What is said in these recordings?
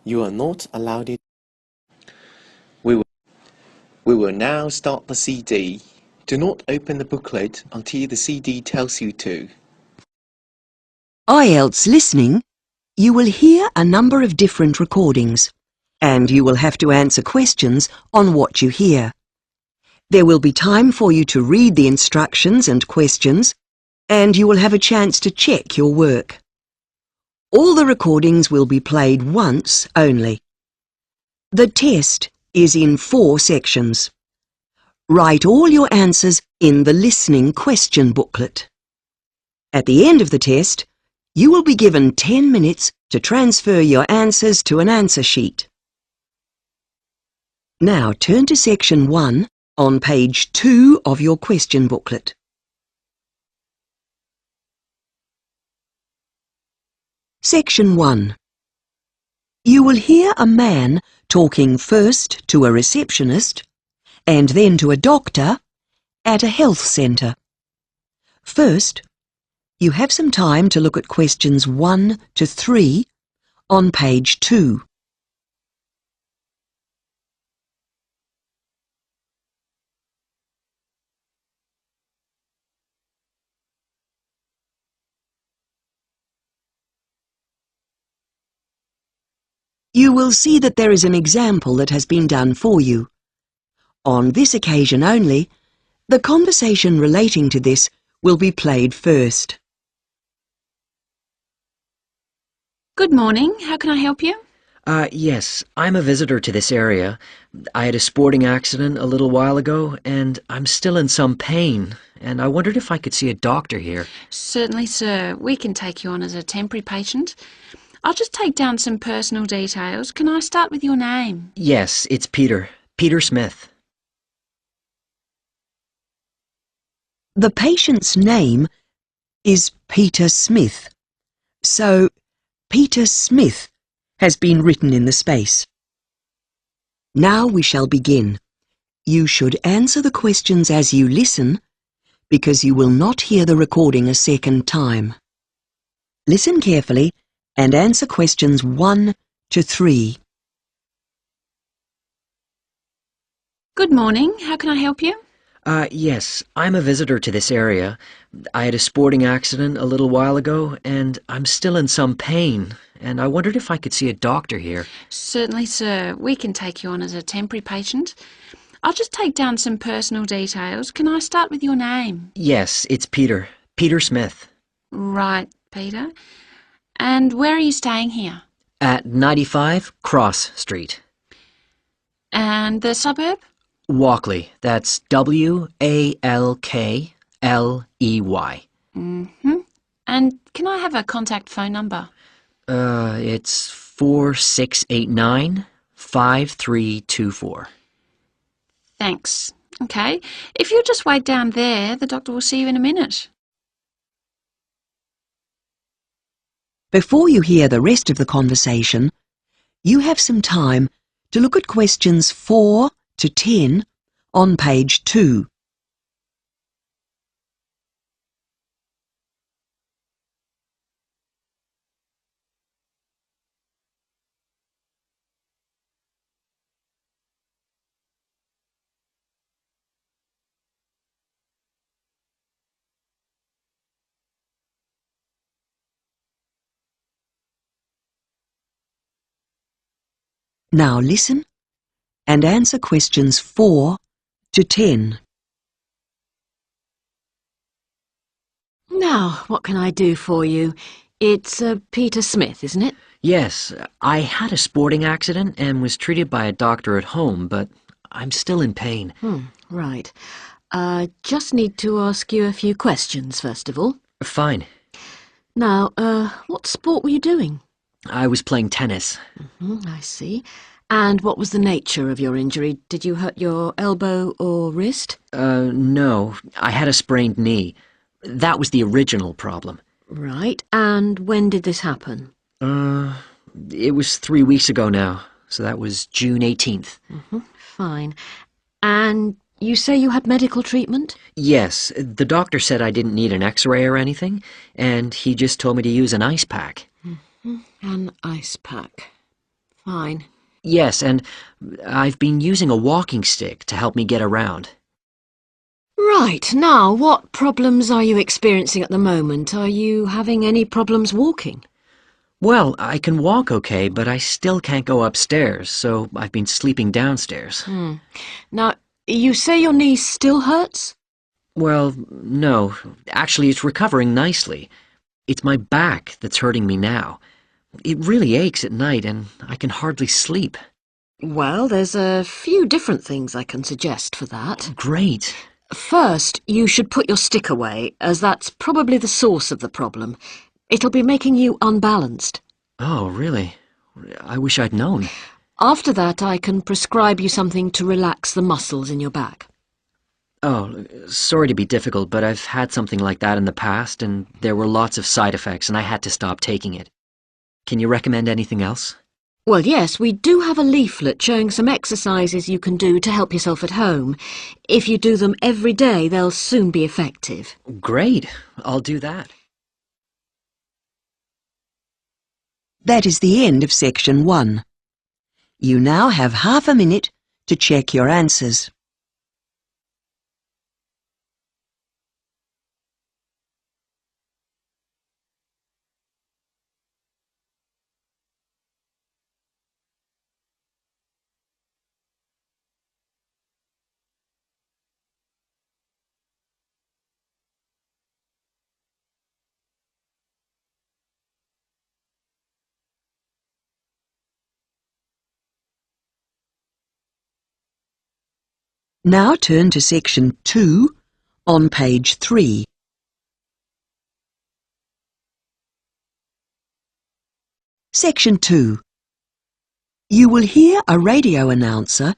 You are not allowed it. We will now start the CD. Do not open the booklet until the CD tells you to. IELTS listening, you will hear a number of different recordings, and you will have to answer questions on what you hear. There will be time for you to read the instructions and questions, and you will have a chance to check your work. All the recordings will be played once only. The test is in 4 sections. Write all your answers in the listening question booklet. At the end of the test, you will be given 10 minutes to transfer your answers to an answer sheet. Now turn to section 1 on page 2 of your question booklet. Section 1. You will hear a man talking first to a receptionist and then to a doctor at a health centre. First, you have some time to look at questions 1 to 3 on page 2. You will see that there is an example that has been done for you. On this occasion only, the conversation relating to this will be played first. Good morning. How can I help you? Yes, I'm a visitor to this area. I had a sporting accident a little while ago, and I'm still in some pain, and I wondered if I could see a doctor here. Certainly, sir. We can take you on as a temporary patient. I'll just take down some personal details. Can I start with your name? Yes, it's Peter. Peter Smith. The patient's name is Peter Smith, so Peter Smith has been written in the space. Now we shall begin. You should answer the questions as you listen, because you will not hear the recording a second time. Listen carefully and answer questions 1 to 3. Good morning. How can I help you? Yes, I'm a visitor to this area. I had a sporting accident a little while ago, and I'm still in some pain, and I wondered if I could see a doctor here. Certainly, sir. We can take you on as a temporary patient. I'll just take down some personal details. Can I start with your name? Yes, it's Peter. Peter Smith. Right, Peter. And where are you staying here? At 95 Cross Street. And the suburb? Walkley. That's Walkley. And can I have a contact phone number? It's 4689-5324. Thanks. Okay. If you'll just wait down there, the doctor will see you in a minute. Before you hear the rest of the conversation, you have some time to look at questions 4 to 10 on page 2. Now listen and answer questions 4 to 10. Now, what can I do for you? It's Peter Smith, isn't it? Yes, I had a sporting accident and was treated by a doctor at home, but I'm still in pain. Right. Just need to ask you a few questions, first of all. Fine. Now, what sport were you doing? I was playing tennis. I see. And what was the nature of your injury? Did you hurt your elbow or wrist? No, I had a sprained knee. That was the original problem. Right. And when did this happen? It was 3 weeks ago now, so that was June 18th. Fine. And you say you had medical treatment? Yes, the doctor said I didn't need an x-ray or anything, and he just told me to use an ice pack. An ice pack. Fine. Yes, and I've been using a walking stick to help me get around. Right, now what problems are you experiencing at the moment? Are you having any problems walking? Well, I can walk okay, but I still can't go upstairs, so I've been sleeping downstairs. Now, you say your knee still hurts? Well, no. Actually, it's recovering nicely. It's my back that's hurting me now. It really aches at night, and I can hardly sleep. Well, there's a few different things I can suggest for that. Great. First, you should put your stick away, as that's probably the source of the problem. It'll be making you unbalanced. Oh, really? I wish I'd known. After that, I can prescribe you something to relax the muscles in your back. Oh, sorry to be difficult, but I've had something like that in the past, and there were lots of side effects, and I had to stop taking it. Can you recommend anything else? Well, yes, we do have a leaflet showing some exercises you can do to help yourself at home. If you do them every day, they'll soon be effective. Great. I'll do that. That is the end of section 1. You now have half a minute to check your answers. Now turn to section 2 on page 3. Section 2. You will hear a radio announcer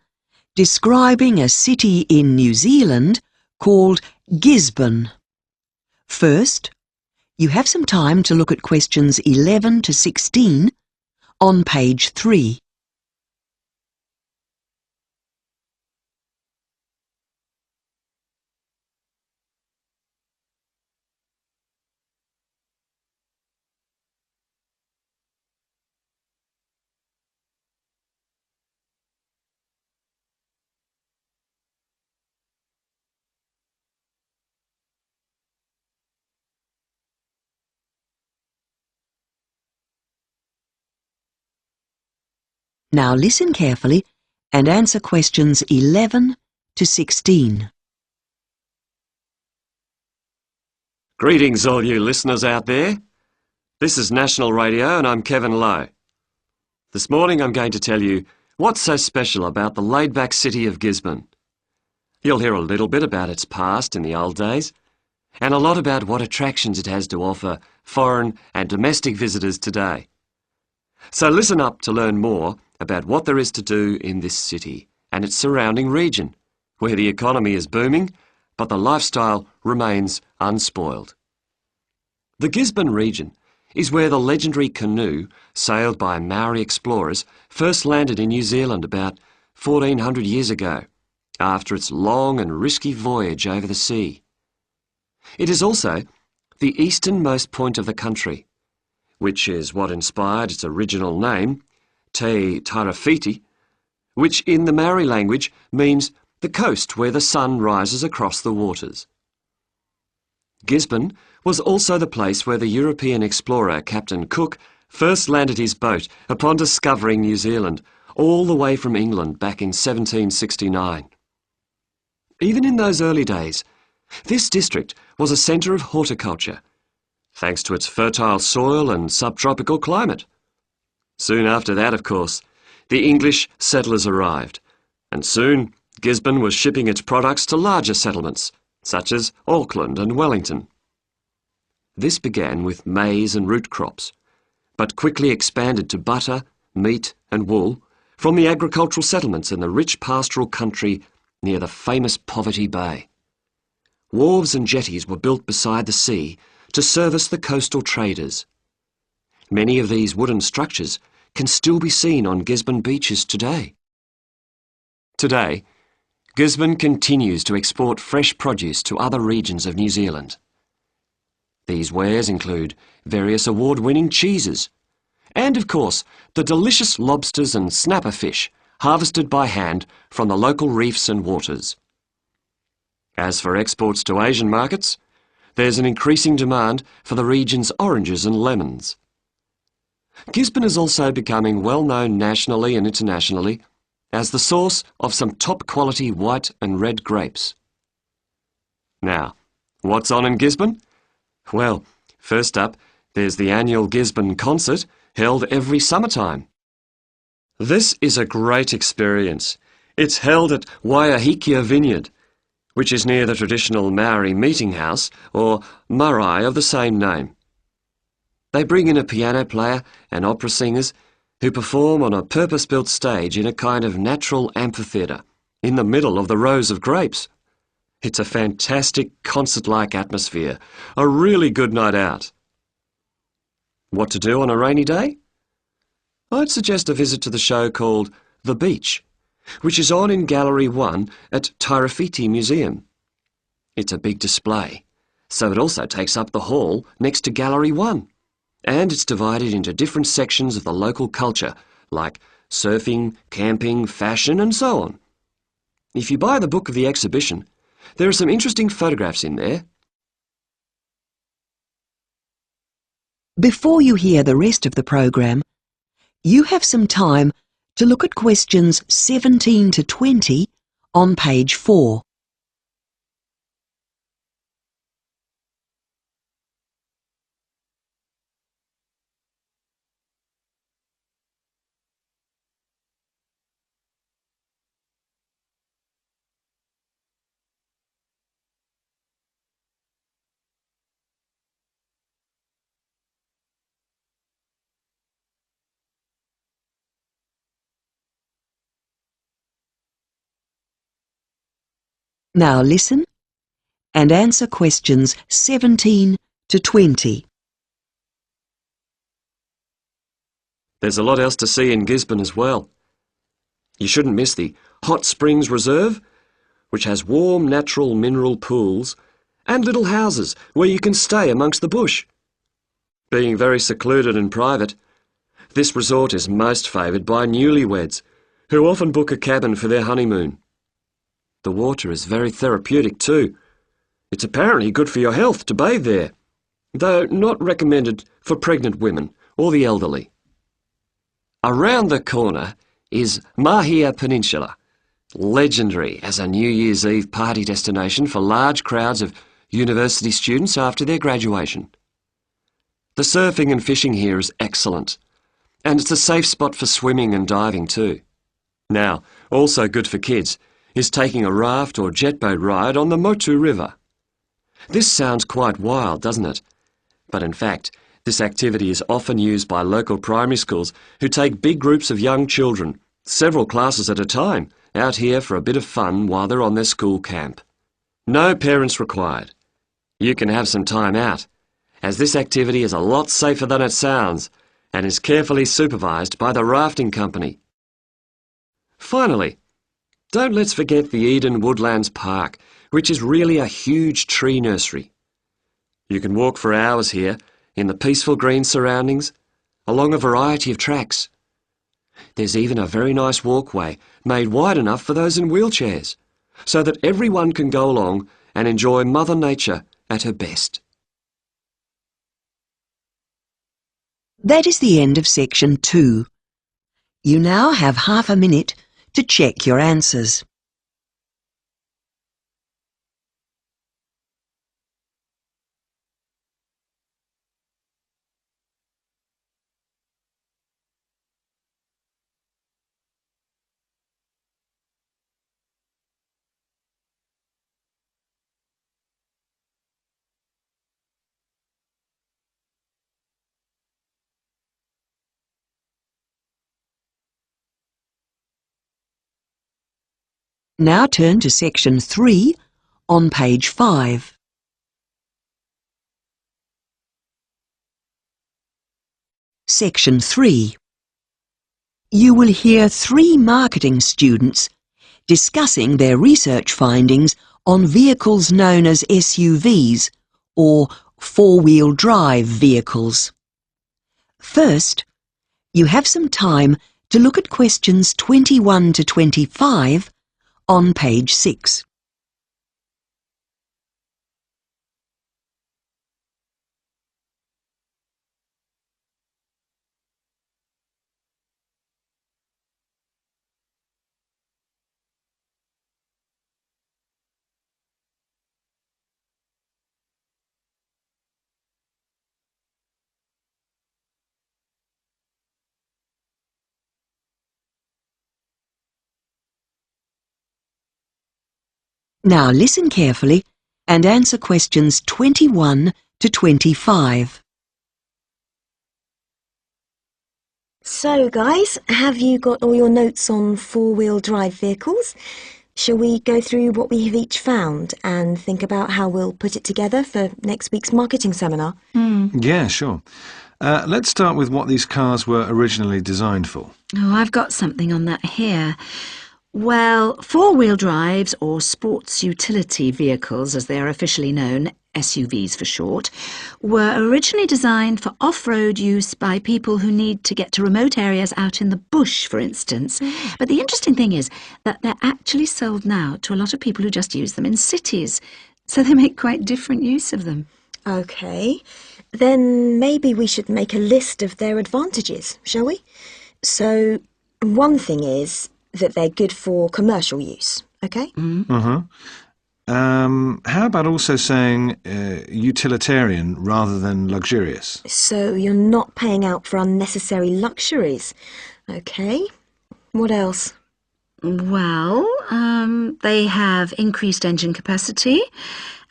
describing a city in New Zealand called Gisborne. First, you have some time to look at questions 11 to 16 on page 3. Now listen carefully and answer questions 11 to 16. Greetings, all you listeners out there. This is National Radio and I'm Kevin Lowe. This morning I'm going to tell you what's so special about the laid-back city of Gisborne. You'll hear a little bit about its past in the old days and a lot about what attractions it has to offer foreign and domestic visitors today. So listen up to learn more about what there is to do in this city and its surrounding region, where the economy is booming, but the lifestyle remains unspoiled. The Gisborne region is where the legendary canoe, sailed by Maori explorers, first landed in New Zealand about 1400 years ago, after its long and risky voyage over the sea. It is also the easternmost point of the country, which is what inspired its original name, Te Tairāwhiti, which in the Maori language means the coast where the sun rises across the waters. Gisborne was also the place where the European explorer Captain Cook first landed his boat upon discovering New Zealand, all the way from England back in 1769. Even in those early days, this district was a centre of horticulture, thanks to its fertile soil and subtropical climate. Soon after that, of course, the English settlers arrived, and soon Gisborne was shipping its products to larger settlements, such as Auckland and Wellington. This began with maize and root crops, but quickly expanded to butter, meat and wool from the agricultural settlements in the rich pastoral country near the famous Poverty Bay. Wharves and jetties were built beside the sea to service the coastal traders. Many of these wooden structures can still be seen on Gisborne beaches today. Today, Gisborne continues to export fresh produce to other regions of New Zealand. These wares include various award-winning cheeses And, of course, the delicious lobsters and snapper fish harvested by hand from the local reefs and waters. As for exports to Asian markets, there's an increasing demand for the region's oranges and lemons. Gisborne is also becoming well known nationally and internationally as the source of some top-quality white and red grapes. Now, what's on in Gisborne? Well, first up, there's the annual Gisborne Concert, held every summertime. This is a great experience. It's held at Waiahikia Vineyard, which is near the traditional Maori meeting house, or marae of the same name. They bring in a piano player and opera singers who perform on a purpose-built stage in a kind of natural amphitheatre in the middle of the rows of grapes. It's a fantastic concert-like atmosphere, a really good night out. What to do on a rainy day? I'd suggest a visit to the show called The Beach, which is on in Gallery 1 at Tairawhiti Museum. It's a big display, so it also takes up the hall next to Gallery 1, and it's divided into different sections of the local culture, like surfing, camping, fashion, and so on. If you buy the book of the exhibition, there are some interesting photographs in there. Before you hear the rest of the program, you have some time to look at questions 17 to 20 on page 4. Now listen and answer questions 17 to 20. There's a lot else to see in Gisborne as well. You shouldn't miss the Hot Springs Reserve, which has warm natural mineral pools and little houses where you can stay amongst the bush. Being very secluded and private, this resort is most favoured by newlyweds, who often book a cabin for their honeymoon. The water is very therapeutic too. It's apparently good for your health to bathe there, though not recommended for pregnant women or the elderly. Around the corner is Mahia Peninsula, legendary as a New Year's Eve party destination for large crowds of university students after their graduation. The surfing and fishing here is excellent, and it's a safe spot for swimming and diving too. Now, also good for kids is taking a raft or jet boat ride on the Motu River. This sounds quite wild, doesn't it? But in fact, this activity is often used by local primary schools who take big groups of young children, several classes at a time, out here for a bit of fun while they're on their school camp. No parents required. You can have some time out, as this activity is a lot safer than it sounds and is carefully supervised by the rafting company. Finally, don't let's forget the Eden Woodlands Park, which is really a huge tree nursery. You can walk for hours here in the peaceful green surroundings, along a variety of tracks. There's even a very nice walkway made wide enough for those in wheelchairs, so that everyone can go along and enjoy Mother Nature at her best. That is the end of section 2. You now have half a minute to check your answers. Now turn to section 3 on page 5. Section 3. You will hear 3 marketing students discussing their research findings on vehicles known as SUVs, or four-wheel drive vehicles. First, You have some time to look at questions 21 to 25 on page 6. Now listen carefully and answer questions 21 to 25. So, guys, have you got all your notes on four-wheel drive vehicles? Shall we go through what we have each found and think about how we'll put it together for next week's marketing seminar? Yeah, sure. Let's start with what these cars were originally designed for. Oh, I've got something on that here. Well, four-wheel drives, or sports utility vehicles as they are officially known, SUVs for short, were originally designed for off-road use by people who need to get to remote areas out in the bush, for instance. But the interesting thing is that they're actually sold now to a lot of people who just use them in cities, so they make quite different use of them. OK, then maybe we should make a list of their advantages, shall we? So, one thing is that they're good for commercial use, OK? How about also saying utilitarian rather than luxurious? So you're not paying out for unnecessary luxuries. OK, what else? Well, they have increased engine capacity,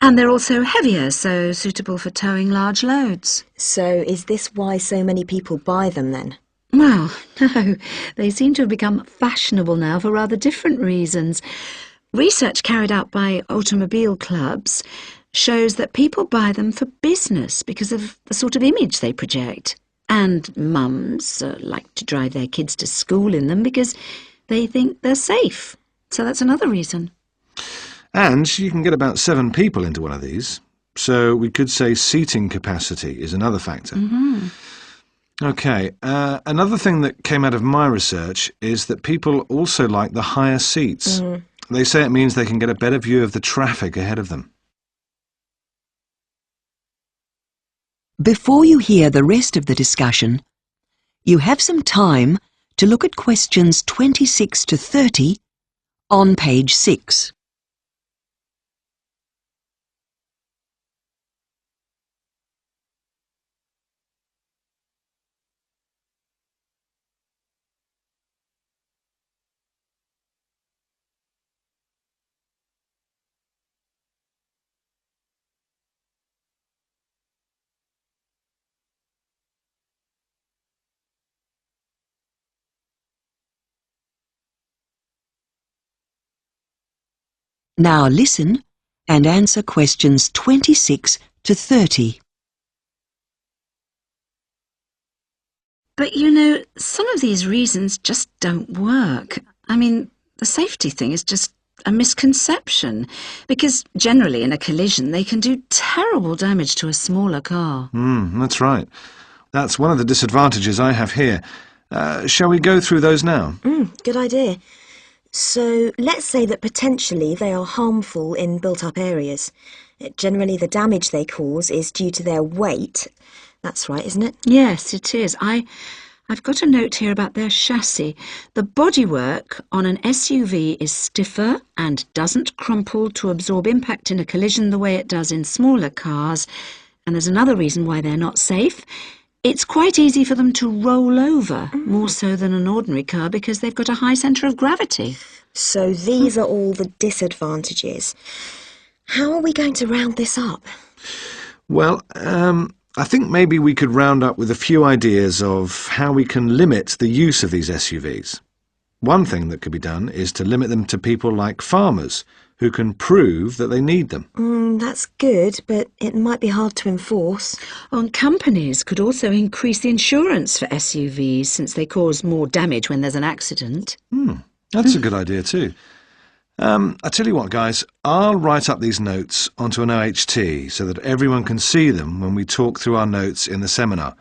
and they're also heavier, so suitable for towing large loads. So is this why so many people buy them then? Well, no, they seem to have become fashionable now for rather different reasons. Research carried out by automobile clubs shows that people buy them for business because of the sort of image they project. And mums like to drive their kids to school in them because they think they're safe. So that's another reason. And you can get about 7 people into one of these. So we could say seating capacity is another factor. OK, another thing that came out of my research is that people also like the higher seats. They say it means they can get a better view of the traffic ahead of them. Before you hear the rest of the discussion, you have some time to look at questions 26 to 30 on page 6. Now listen and answer questions 26 to 30. But you know, some of these reasons just don't work. I mean, the safety thing is just a misconception, because generally in a collision they can do terrible damage to a smaller car. That's right. That's one of the disadvantages I have here. Shall we go through those now? Good idea. So let's say that potentially they are harmful in built-up areas. Generally the damage they cause is due to their weight. That's right, isn't it? Yes, it is. I've got a note here about their chassis. The bodywork on an SUV is stiffer and doesn't crumple to absorb impact in a collision the way it does in smaller cars. And there's another reason why they're not safe. It's quite easy for them to roll over, more so than an ordinary car, because they've got a high centre of gravity. So these are all the disadvantages. How are we going to round this up? Well, I think maybe we could round up with a few ideas of how we can limit the use of these SUVs. One thing that could be done is to limit them to people like farmers, who can prove that they need them. That's good, but it might be hard to enforce. And companies could also increase the insurance for SUVs, since they cause more damage when there's an accident. That's a good idea too. I tell you what, guys, I'll write up these notes onto an OHT so that everyone can see them when we talk through our notes in the seminar.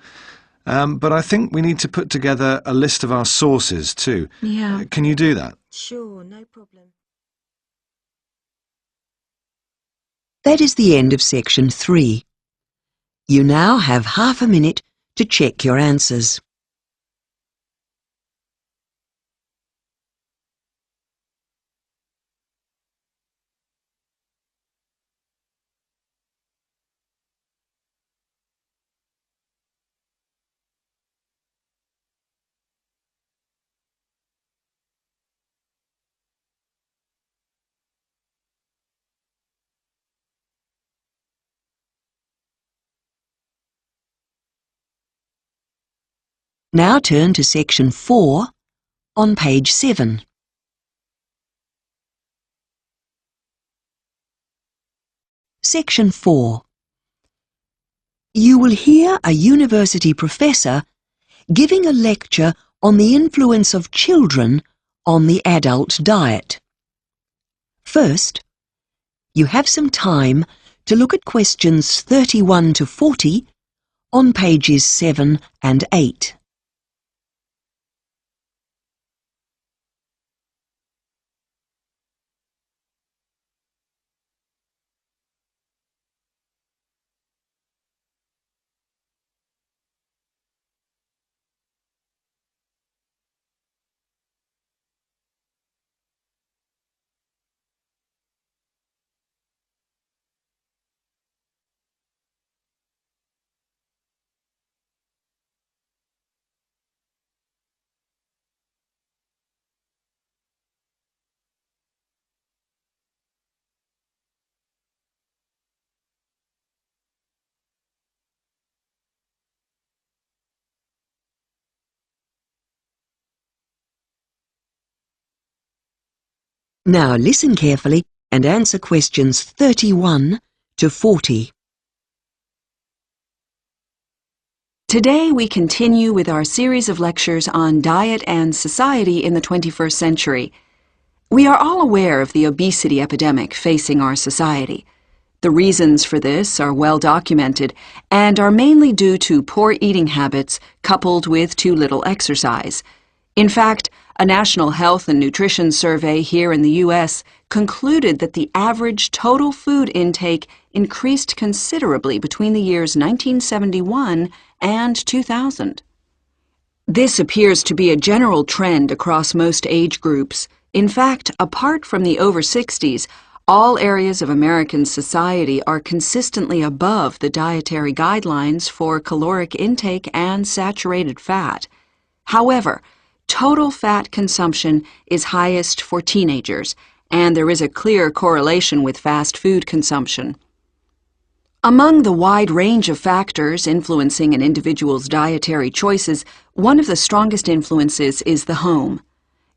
But I think we need to put together a list of our sources too. Yeah. Can you do that? Sure, no problem. That is the end of section 3. You now have half a minute to check your answers. Now turn to section 4 on page 7. Section 4. You will hear a university professor giving a lecture on the influence of children on the adult diet. First, you have some time to look at questions 31 to 40 on pages 7 and 8. Now listen carefully and answer questions 31 to 40. Today we continue with our series of lectures on diet and society in the 21st century. We are all aware of the obesity epidemic facing our society. The reasons for this are well documented and are mainly due to poor eating habits coupled with too little exercise. In fact, a National Health and Nutrition Survey here in the U.S. concluded that the average total food intake increased considerably between the years 1971 and 2000. This appears to be a general trend across most age groups. In fact, apart from the over 60s, all areas of American society are consistently above the dietary guidelines for caloric intake and saturated fat. However, total fat consumption is highest for teenagers, and there is a clear correlation with fast food consumption. Among the wide range of factors influencing an individual's dietary choices, one of the strongest influences is the home.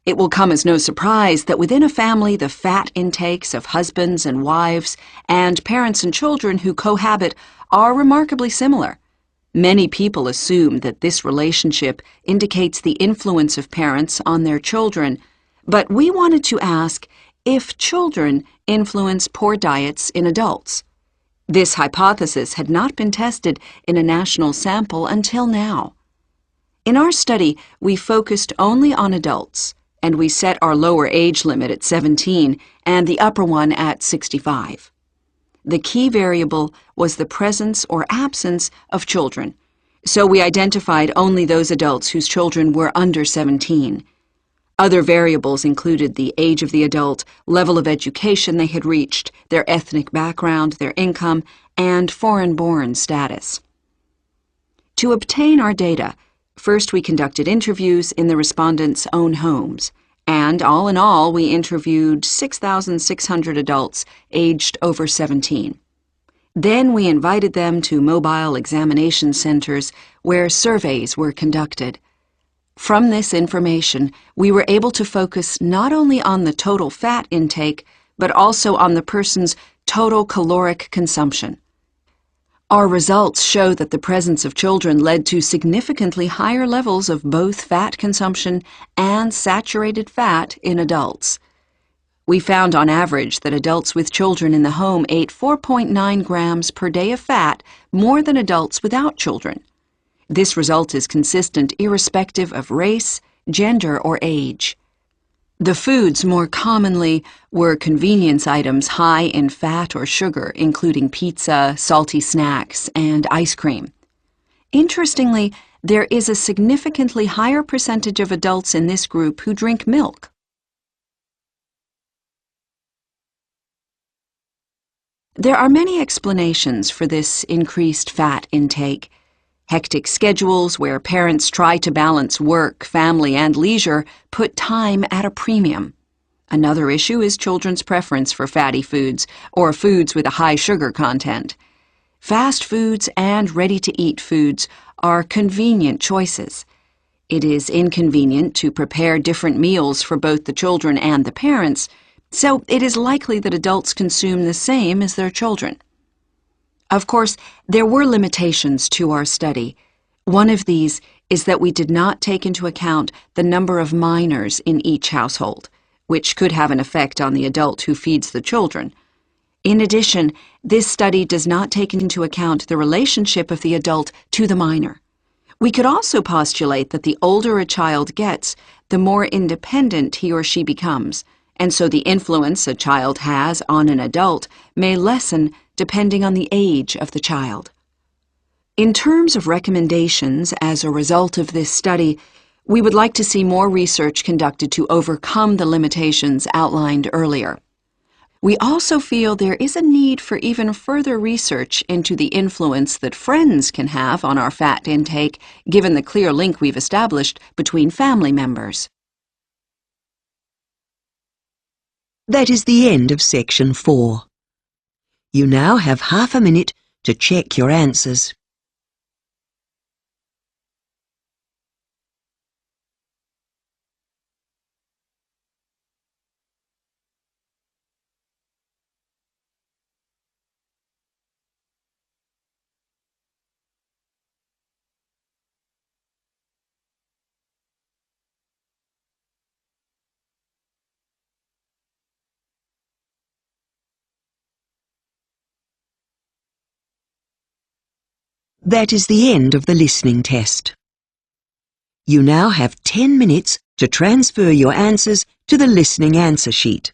It will come as no surprise that within a family the fat intakes of husbands and wives and parents and children who cohabit are remarkably similar. Many people assume that this relationship indicates the influence of parents on their children, but we wanted to ask if children influence poor diets in adults. This hypothesis had not been tested in a national sample until now. In our study, we focused only on adults, and we set our lower age limit at 17 and the upper one at 65. The key variable was the presence or absence of children, so we identified only those adults whose children were under 17. Other variables included the age of the adult, level of education they had reached, their ethnic background, their income, and foreign-born status. To obtain our data, first we conducted interviews in the respondents' own homes, and all in all we interviewed 6,600 adults aged over 17. Then we invited them to mobile examination centers where surveys were conducted. From this information, we were able to focus not only on the total fat intake, but also on the person's total caloric consumption. Our results show that the presence of children led to significantly higher levels of both fat consumption and saturated fat in adults. We found on average that adults with children in the home ate 4.9 grams per day of fat more than adults without children. This result is consistent irrespective of race, gender, or age. The foods more commonly were convenience items high in fat or sugar, including pizza, salty snacks, and ice cream. Interestingly, there is a significantly higher percentage of adults in this group who drink milk. There are many explanations for this increased fat intake. Hectic schedules where parents try to balance work, family, and leisure put time at a premium. Another issue is children's preference for fatty foods or foods with a high sugar content. Fast foods and ready-to-eat foods are convenient choices. It is inconvenient to prepare different meals for both the children and the parents, so it is likely that adults consume the same as their children. Of course, there were limitations to our study. One of these is that we did not take into account the number of minors in each household, which could have an effect on the adult who feeds the children. In addition, this study does not take into account the relationship of the adult to the minor. We could also postulate that the older a child gets, the more independent he or she becomes, and so the influence a child has on an adult may lessen depending on the age of the child. In terms of recommendations as a result of this study, we would like to see more research conducted to overcome the limitations outlined earlier. We also feel there is a need for even further research into the influence that friends can have on our fat intake, given the clear link we've established between family members. That is the end of section 4. You now have half a minute to check your answers. That is the end of the listening test. You now have 10 minutes to transfer your answers to the listening answer sheet.